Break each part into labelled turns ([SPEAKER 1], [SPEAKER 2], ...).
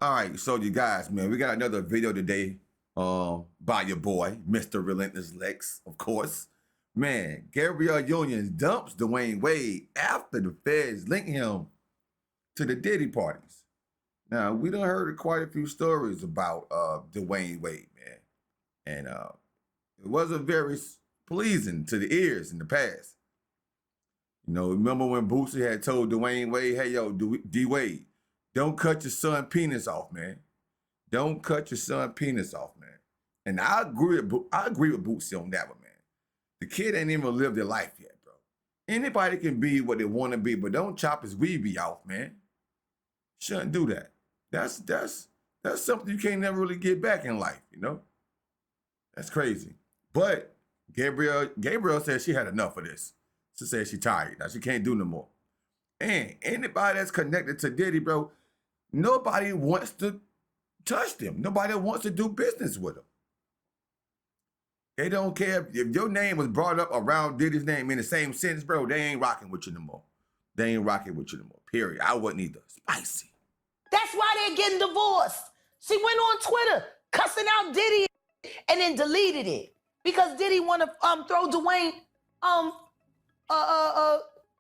[SPEAKER 1] All right, so you guys, man, we got another video today by your boy, Mr. Relentless Lex, of course. Man, Gabrielle Union dumps Dwayne Wade after the feds link him to the Diddy parties. Now, we done heard quite a few stories about Dwayne Wade, man. And it wasn't very pleasing to the ears in the past. You know, remember when Boosie had told Dwayne Wade, hey, yo, D Wade, don't cut your son penis off, man. Don't cut your son penis off, man. And I agree with Boosie on that one, man. The kid ain't even lived their life yet, bro. Anybody can be what they want to be, but don't chop his weeby off, man. Shouldn't do that. That's something you can't never really get back in life, you know? That's crazy. But Gabrielle said she had enough of this. She said she tired. Now she can't do no more. And anybody that's connected to Diddy, bro, nobody wants to touch them. Nobody wants to do business with them. They don't care if your name was brought up around Diddy's name in the same sentence, bro. They ain't rocking with you no more. They ain't rocking with you no more. Period. I wouldn't either. Spicy.
[SPEAKER 2] That's why they're getting divorced. She went on Twitter cussing out Diddy and then deleted it because Diddy want to throw Dwayne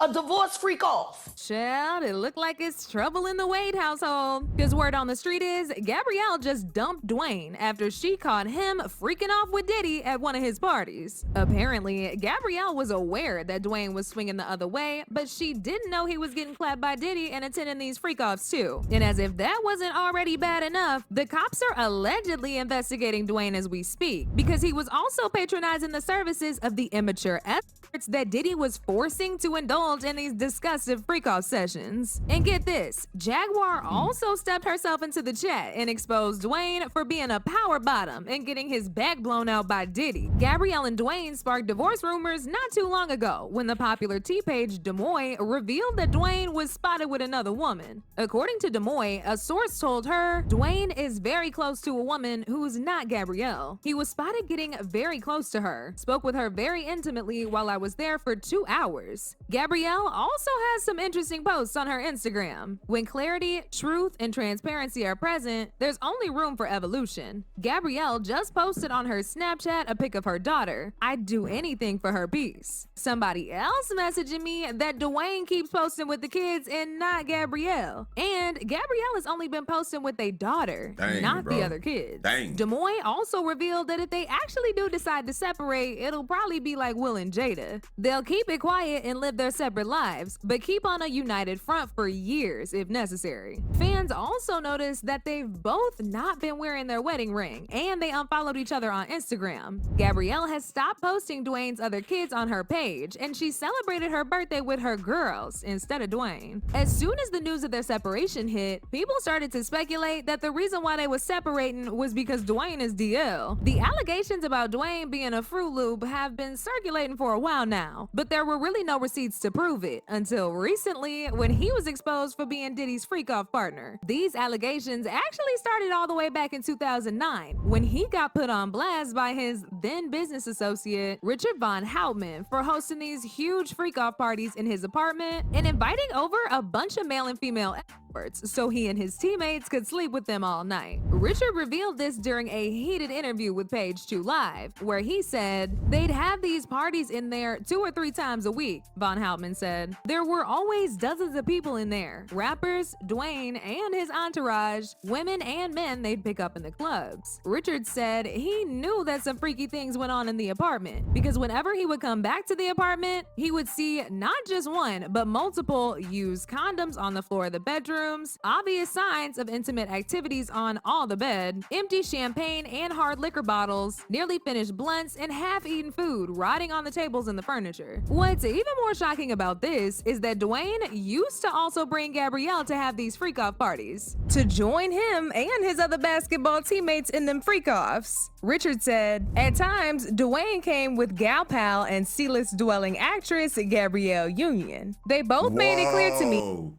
[SPEAKER 2] a divorce freak off.
[SPEAKER 3] Child, it looked like it's trouble in the Wade household. Because word on the street is, Gabrielle just dumped Dwayne after she caught him freaking off with Diddy at one of his parties. Apparently, Gabrielle was aware that Dwayne was swinging the other way, but she didn't know he was getting clapped by Diddy and attending these freak-offs too. And as if that wasn't already bad enough, the cops are allegedly investigating Dwayne as we speak, because he was also patronizing the services of the immature efforts that Diddy was forcing to indulge in these disgusting freak-off sessions. And get this, Jaguar also stepped herself into the chat and exposed Dwayne for being a power bottom and getting his back blown out by Diddy. Gabrielle and Dwayne sparked divorce rumors not too long ago when the popular T-page Demoy revealed that Dwayne was spotted with another woman. According to Demoy, a source told her Dwayne is very close to a woman who's not Gabrielle. He was spotted getting very close to her, spoke with her very intimately while I was there for 2 hours. Gabrielle also has some interesting posts on her Instagram. When clarity, truth, and transparency are present, there's only room for evolution. Gabrielle just posted on her Snapchat a pic of her daughter. I'd do anything for her peace. Somebody else messaging me that Dwayne keeps posting with the kids and not Gabrielle. And Gabrielle has only been posting with a daughter, not the other kids. Demoy also revealed that if they actually do decide to separate, it'll probably be like Will and Jada. They'll keep it quiet and live their separate lives, but keep on a united front for years if necessary. Fans also noticed that they've both not been wearing their wedding ring, and they unfollowed each other on Instagram. Gabrielle has stopped posting Dwayne's other kids on her page, and she celebrated her birthday with her girls instead of Dwayne. As soon as the news of their separation hit, people started to speculate that the reason why they were separating was because Dwayne is DL. The allegations about Dwayne being a Fruit Loop have been circulating for a while now, but there were really no receipts to prove it until recently when he was exposed for being Diddy's freak-off partner. These allegations actually started all the way back in 2009 when he got put on blast by his then business associate Richard Von Houtman for hosting these huge freak-off parties in his apartment and inviting over a bunch of male and female escorts so he and his teammates could sleep with them all night. Richard revealed this during a heated interview with Page 2 Live, where he said they'd have these parties in there 2 or 3 times a week. Von Houtman said, there were always dozens of people in there, rappers, Dwayne, and his entourage, women and men they'd pick up in the clubs. Richard said he knew that some freaky things went on in the apartment because whenever he would come back to the apartment, he would see not just one, but multiple used condoms on the floor of the bedrooms, obvious signs of intimate activities on all the bed, empty champagne and hard liquor bottles, nearly finished blunts, and half-eaten food rotting on the tables and the furniture. What's even more shocking about this is that Dwayne used to also bring Gabrielle to have these freak-off parties, to join him and his other basketball teammates in them freak-offs. Richard said, at times, Dwayne came with gal pal and C-list dwelling actress Gabrielle Union. They both made it clear to me.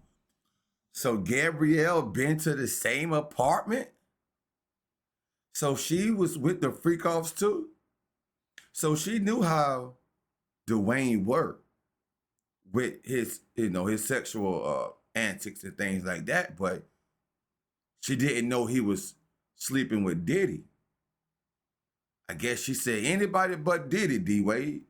[SPEAKER 1] So Gabrielle been to the same apartment? So she was with the freak-offs too? So she knew how Dwayne worked with his, his sexual antics and things like that, but she didn't know he was sleeping with Diddy. I guess she said anybody but Diddy, D-Wade.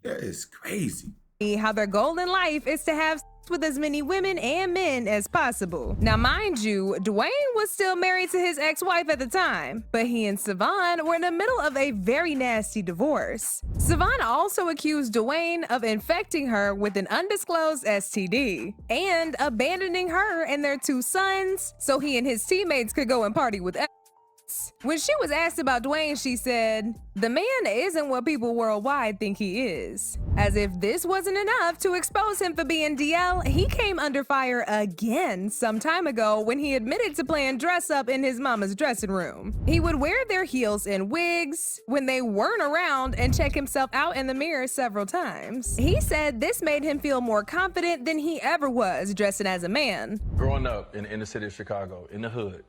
[SPEAKER 1] That is crazy.
[SPEAKER 3] How their goal in life is to have sex with as many women and men as possible. Now, mind you, Dwayne was still married to his ex-wife at the time, but he and Savon were in the middle of a very nasty divorce. Savon also accused Dwayne of infecting her with an undisclosed STD and abandoning her and their 2 sons so he and his teammates could go and party with. When she was asked about Dwayne, she said, "The man isn't what people worldwide think he is." As if this wasn't enough to expose him for being DL, he came under fire again some time ago when he admitted to playing dress up in his mama's dressing room. He would wear their heels and wigs when they weren't around and check himself out in the mirror several times. He said this made him feel more confident than he ever was dressing as a man.
[SPEAKER 4] Growing up in the inner city of Chicago, in the hood,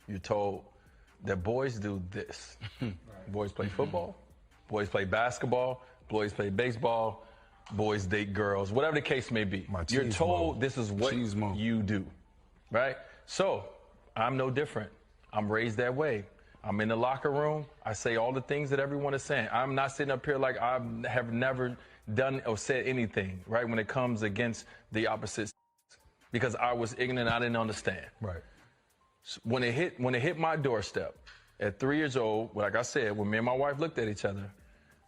[SPEAKER 4] you're told that boys do this. Boys play football, boys play basketball, boys play baseball, boys date girls, whatever the case may be. You're told this is what you do, right? So I'm no different. I'm raised that way. I'm in the locker room. I say all the things that everyone is saying. I'm not sitting up here like I have never done or said anything, right, when it comes against the opposite, because I was ignorant, I didn't understand.
[SPEAKER 5] Right.
[SPEAKER 4] When it hit my doorstep at 3 years old, like I said, when me and my wife looked at each other,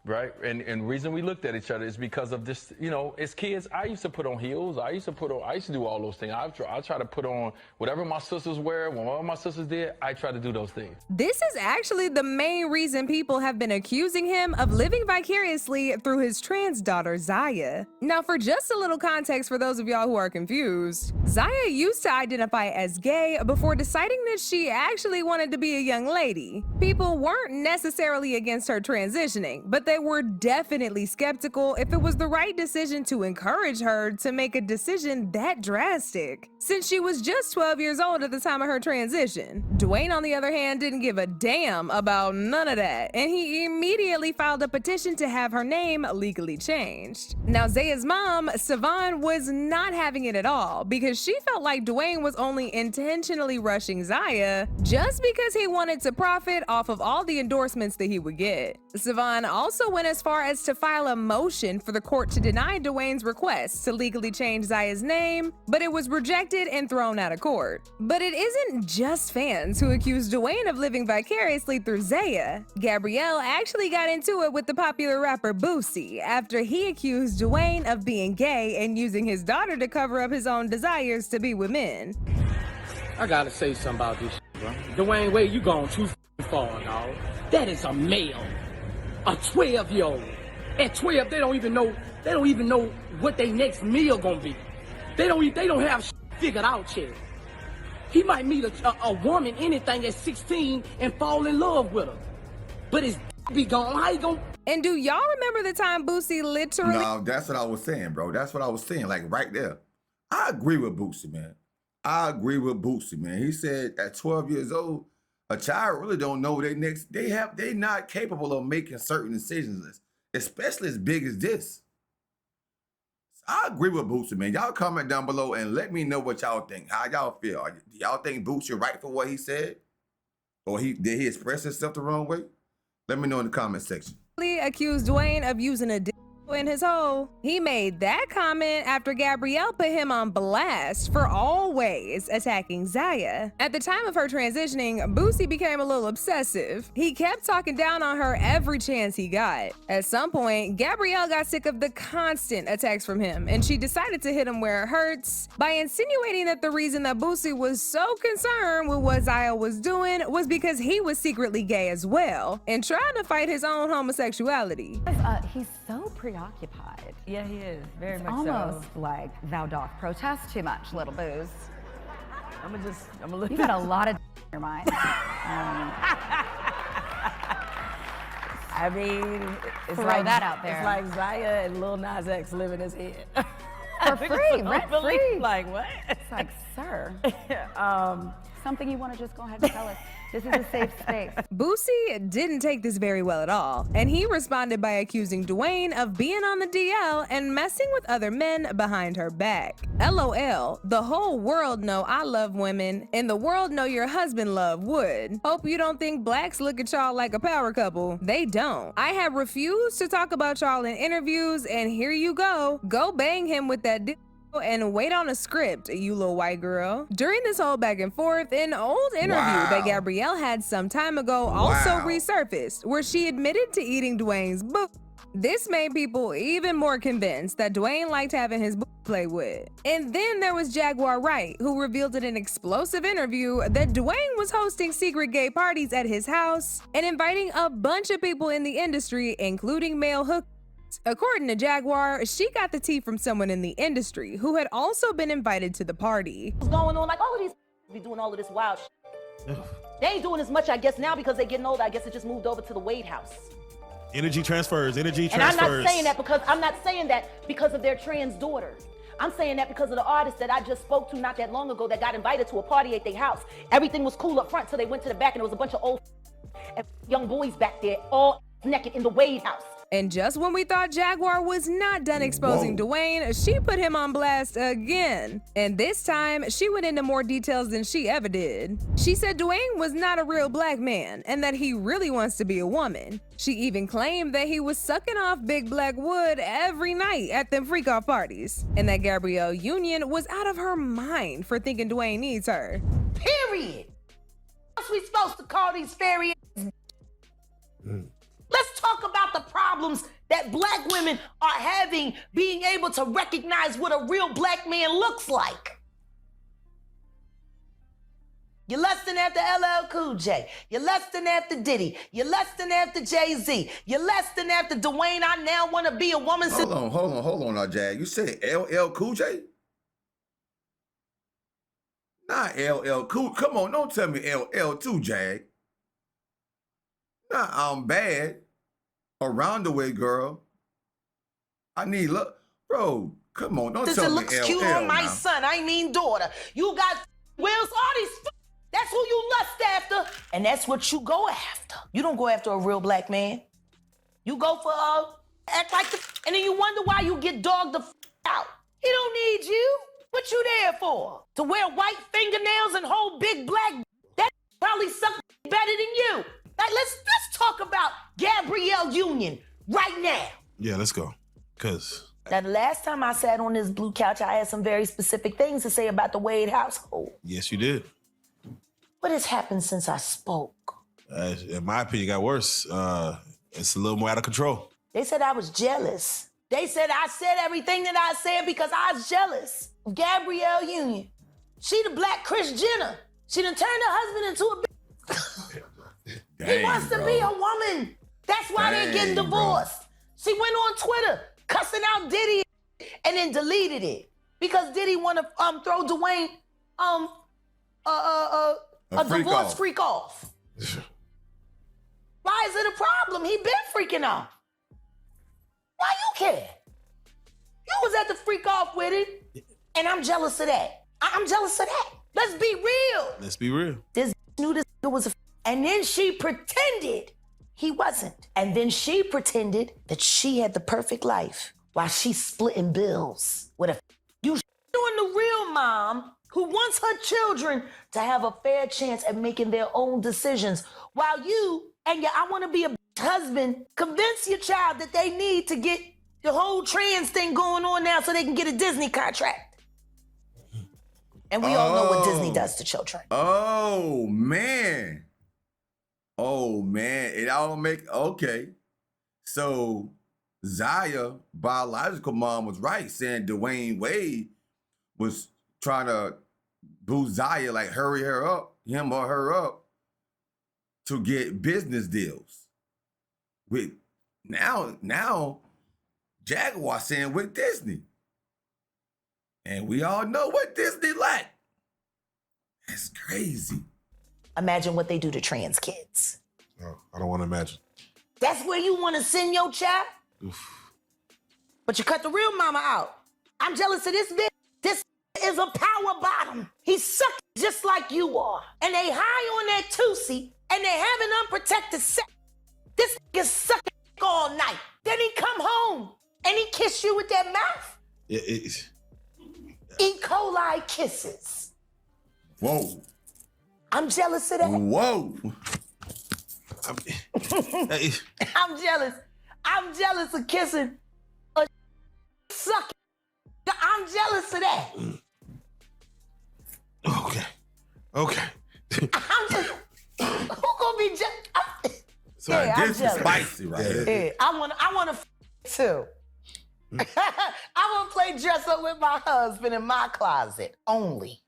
[SPEAKER 4] right? And the reason we looked at each other is because of this, you know, as kids, I used to put on heels. I used to do all those things. I try to put on whatever my sisters wear. When all my sisters did, I try to do those things.
[SPEAKER 3] This is actually the main reason people have been accusing him of living vicariously through his trans daughter, Zaya. Now, for just a little context for those of y'all who are confused, Zaya used to identify as gay before deciding that she actually wanted to be a young lady. People weren't necessarily against her transitioning, but they were definitely skeptical if it was the right decision to encourage her to make a decision that drastic, since she was just 12 years old at the time of her transition. Dwayne, on the other hand, didn't give a damn about none of that, and he immediately filed a petition to have her name legally changed. Now, Zaya's mom, Savon, was not having it at all because she felt like Dwayne was only intentionally rushing Zaya just because he wanted to profit off of all the endorsements that he would get. Savon also went as far as to file a motion for the court to deny Dwayne's request to legally change Zaya's name, but it was rejected and thrown out of court. But it isn't just fans who accuse Dwayne of living vicariously through Zaya. Gabrielle actually got into it with the popular rapper Boosie after he accused Dwayne of being gay and using his daughter to cover up his own desires to be with men.
[SPEAKER 6] I gotta say something about this shit, bro. Dwayne Wade, you gone too far, dog. That is a male. A 12-year-old. At 12, they don't even know what their next meal gonna be. They don't have shit figured out yet. He might meet a woman, anything, at 16 and fall in love with her. But his be gone. How you gonna?
[SPEAKER 3] And do y'all remember the time Boosie literally?
[SPEAKER 1] No, that's what I was saying, bro. That's what I was saying, like right there. I agree with Boosie, man. I agree with Boosie, man. He said at 12 years old, a child really don't know they not capable of making certain decisions, especially as big as this. I agree with Boosie, man. Y'all comment down below and let me know what y'all think. How y'all feel? Do y'all think Boosie right for what he said? Or did he express himself the wrong way? Let me know in the comment section.
[SPEAKER 3] Accused Dwayne of using a dick in his hole. He made that comment after Gabrielle put him on blast for always attacking Zaya. At the time of her transitioning, Boosie became a little obsessive. He kept talking down on her every chance he got. At some point, Gabrielle got sick of the constant attacks from him, and she decided to hit him where it hurts by insinuating that the reason that Boosie was so concerned with what Zaya was doing was because he was secretly gay as well and trying to fight his own homosexuality.
[SPEAKER 7] He's so preoccupied.
[SPEAKER 8] Yeah, he is. Very
[SPEAKER 7] It's
[SPEAKER 8] much
[SPEAKER 7] almost
[SPEAKER 8] so.
[SPEAKER 7] like thou doth protest too much, little booze.
[SPEAKER 8] I'm gonna look.
[SPEAKER 7] You got a lot of in your mind.
[SPEAKER 8] I mean, it's
[SPEAKER 7] Throw
[SPEAKER 8] like
[SPEAKER 7] that out there.
[SPEAKER 8] It's like Zaya and Lil Nas X live in his head.
[SPEAKER 7] For free, rent free.
[SPEAKER 8] Like what?
[SPEAKER 7] It's like, sir. something you want to just go ahead and tell us? This is a safe space.
[SPEAKER 3] Boosie didn't take this very well at all, and he responded by accusing Dwayne of being on the DL and messing with other men behind her back. LOL, the whole world know I love women, and the world know your husband love wood. Hope you don't think blacks look at y'all like a power couple. They don't. I have refused to talk about y'all in interviews, and here you go. Go bang him with that dick and wait on a script, you little white girl. During this whole back and forth, an old interview that Gabrielle had some time ago also resurfaced, where she admitted to eating Dwayne's boob. This made people even more convinced that Dwayne liked having his boob played with. And then there was Jaguar Wright, who revealed in an explosive interview that Dwayne was hosting secret gay parties at his house and inviting a bunch of people in the industry, including male hookers. According to Jaguar, she got the tea from someone in the industry who had also been invited to the party.
[SPEAKER 2] What's going on? Like, all of these be doing all of this wild shit. They ain't doing as much, I guess, now because they're getting older. I guess it just moved over to the Wade house.
[SPEAKER 5] Energy transfers.
[SPEAKER 2] And I'm not saying that because of their trans daughter. I'm saying that because of the artist that I just spoke to not that long ago that got invited to a party at their house. Everything was cool up front, so they went to the back and there was a bunch of old and young boys back there, all naked in the Wade house.
[SPEAKER 3] And just when we thought Jaguar was not done exposing Dwayne, she put him on blast again. And this time, she went into more details than she ever did. She said Dwayne was not a real black man and that he really wants to be a woman. She even claimed that he was sucking off big black wood every night at them freak-off parties. And that Gabrielle Union was out of her mind for thinking Dwayne needs her.
[SPEAKER 2] Period. What else we supposed to call these fairy? Let's talk about the problems that black women are having being able to recognize what a real black man looks like. You're lusting after LL Cool J. You're lusting after Diddy. You're lusting after Jay-Z. You're lusting after Dwayne. I now want to be a woman.
[SPEAKER 1] Hold on now, Jag. You said LL Cool J? Not LL Cool. Come on, don't tell me LL too, Jag. Nah, I'm bad. Around the way, girl. I need love. Bro, come on, don't tell me LL.
[SPEAKER 2] Looks cute on my son. I mean daughter. You got Will's, all these. That's who you lust after. And that's what you go after. You don't go after a real black man. You go for act like the, and then you wonder why you get dogged the out. He don't need you. What you there for? To wear white fingernails and hold big black? That probably suck better than you. Like, let's talk about Gabrielle Union right now.
[SPEAKER 5] Yeah, let's go.
[SPEAKER 2] Now, the last time I sat on this blue couch, I had some very specific things to say about the Wade household.
[SPEAKER 5] Yes, you did.
[SPEAKER 2] What has happened since I spoke?
[SPEAKER 5] In my opinion, it got worse. It's a little more out of control.
[SPEAKER 2] They said I was jealous. They said I said everything that I said because I was jealous of Gabrielle Union. She the black Kris Jenner. She done turned her husband into a bitch. He wants to be a woman. That's why they're getting divorced. Bro. She went on Twitter cussing out Diddy and then deleted it because Diddy want to throw Dwayne a divorce freak off. Why is it a problem? He been freaking off. Why you care? You was at the freak off with it, and I'm jealous of that. I'm jealous of that. Let's be real.
[SPEAKER 5] Let's be real.
[SPEAKER 2] This knew this was a, and then she pretended he wasn't. And then she pretended that she had the perfect life while she's splitting bills with a you doing the real mom who wants her children to have a fair chance at making their own decisions while you and your I want to be a husband convince your child that they need to get the whole trans thing going on now so they can get a Disney contract. And we all know what Disney does to children.
[SPEAKER 1] Oh, man. It all okay. So Zaya, biological mom, was right, saying Dwayne Wade was trying to boost Zaya, like hurry her up, him or her up, to get business deals. With now Jaguar saying with Disney. And we all know what Disney like. That's crazy.
[SPEAKER 2] Imagine what they do to trans kids.
[SPEAKER 5] Oh, I don't want to imagine.
[SPEAKER 2] That's where you want to send your child? Oof. But you cut the real mama out. I'm jealous of this bitch. This is a power bottom. He sucks just like you are, and they high on that Tootsie, and they having unprotected sex. This nigga sucking all night. Then he come home, and he kiss you with that mouth. E. coli kisses.
[SPEAKER 1] Whoa.
[SPEAKER 2] I'm jealous of that.
[SPEAKER 1] Whoa.
[SPEAKER 2] I'm jealous. I'm jealous of kissing a sucking. I'm jealous of that.
[SPEAKER 5] Okay.
[SPEAKER 2] I'm just, who gonna be jealous?
[SPEAKER 1] Sorry,
[SPEAKER 2] Yeah, I'm
[SPEAKER 1] this is
[SPEAKER 2] jealous.
[SPEAKER 1] spicy right here.
[SPEAKER 2] Yeah, I wanna too. I wanna play dress up with my husband in my closet only.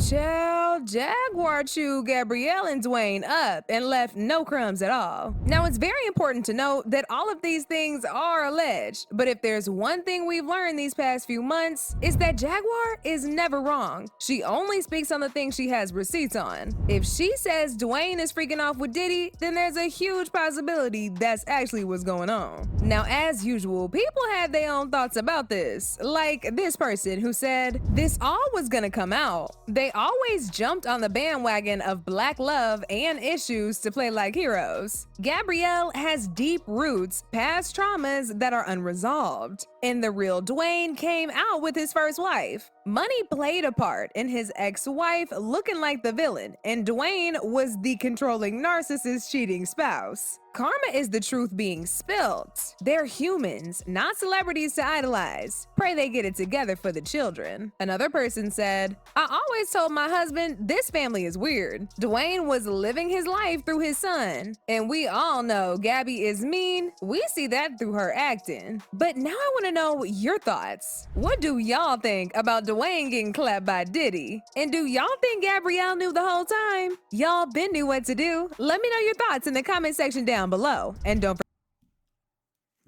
[SPEAKER 3] Child, Jaguar chewed Gabrielle and Dwayne up and left no crumbs at all. Now, it's very important to note that all of these things are alleged, but if there's one thing we've learned these past few months, it's that Jaguar is never wrong. She only speaks on the things she has receipts on. If she says Dwayne is freaking off with Diddy, then there's a huge possibility that's actually what's going on. Now, as usual, people had their own thoughts about this, like this person who said, this all was gonna come out. They always jumped on the bandwagon of black love and issues to play like heroes. Gabrielle has deep roots, past traumas that are unresolved. And the real Dwayne came out with his first wife. Money played a part in his ex-wife looking like the villain, and Dwayne was the controlling narcissist cheating spouse. Karma is the truth being spilled. They're humans, not celebrities to idolize. Pray they get it together for the children. Another person said, I always told my husband this family is weird. Dwayne was living his life through his son. And we all know Gabby is mean. We see that through her acting. But now I want to know your thoughts. What do y'all think about Dwayne getting clapped by Diddy? And do y'all think Gabrielle knew the whole time? Y'all been knew what to do. Let me know your thoughts in the comment section down below. And don't forget.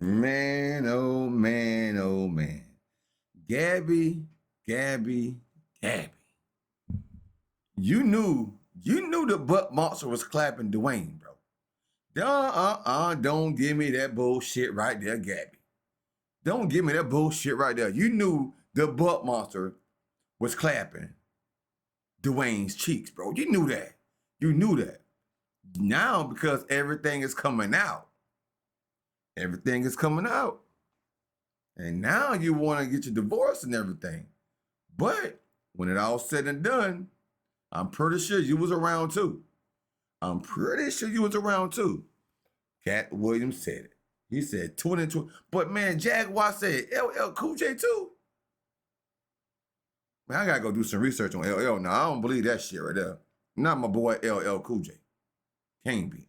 [SPEAKER 1] Man, oh man, oh man. Gabby. You knew the butt monster was clapping Dwayne, bro. Don't give me that bullshit right there, Gabby. Don't give me that bullshit right there. You knew the butt monster was clapping Dwayne's cheeks, bro. You knew that. You knew that. Now, because everything is coming out. Everything is coming out. And now you want to get your divorce and everything. But when it all said and done, I'm pretty sure you was around too. I'm pretty sure you was around too. Cat Williams said it. He said 2020. But man, Jaguar said LL Cool J too. Man, I gotta go do some research on LL. Now, I don't believe that shit right there. Not my boy LL Cool J. Can't be.